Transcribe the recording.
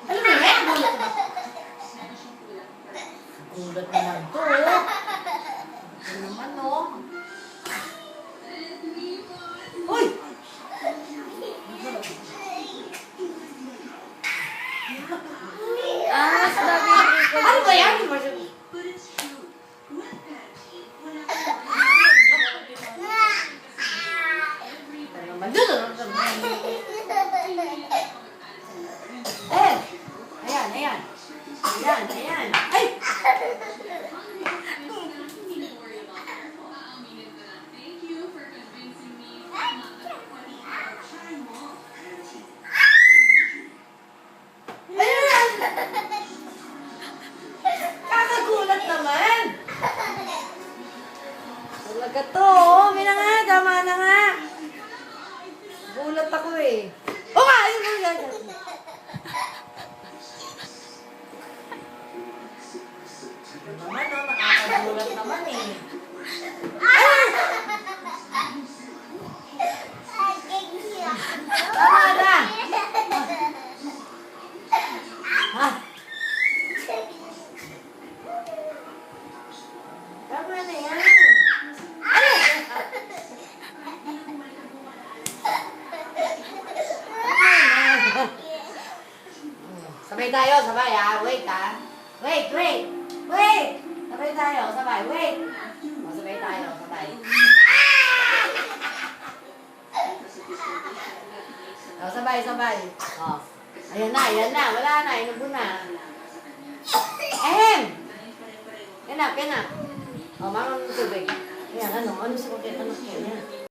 Alam mo yan? Gulat naman to. Ito naman, oh. Uy! Sabi ko. Ano ba yan? Ayan. Ayan. Ay! Ayan! Kakagulat naman! Talaga to, oh. May na nga, tama na nga. Gulat ako eh. Oo nga, ayun mo yan. Ito naman, oh, nakakagulat naman eh. Tama na! Ha? Tama na yan. Sabay tayo, sabay ah. Wait ah. Wait. Sabay tayo, sabay. Wait. O, sabay tayo, sabay. O, sabay. O. Ayan na. Wala na, inubo na. Ahem! Yan na. O, marunong tubig. Ayan, ano sa kutin? Ano yan?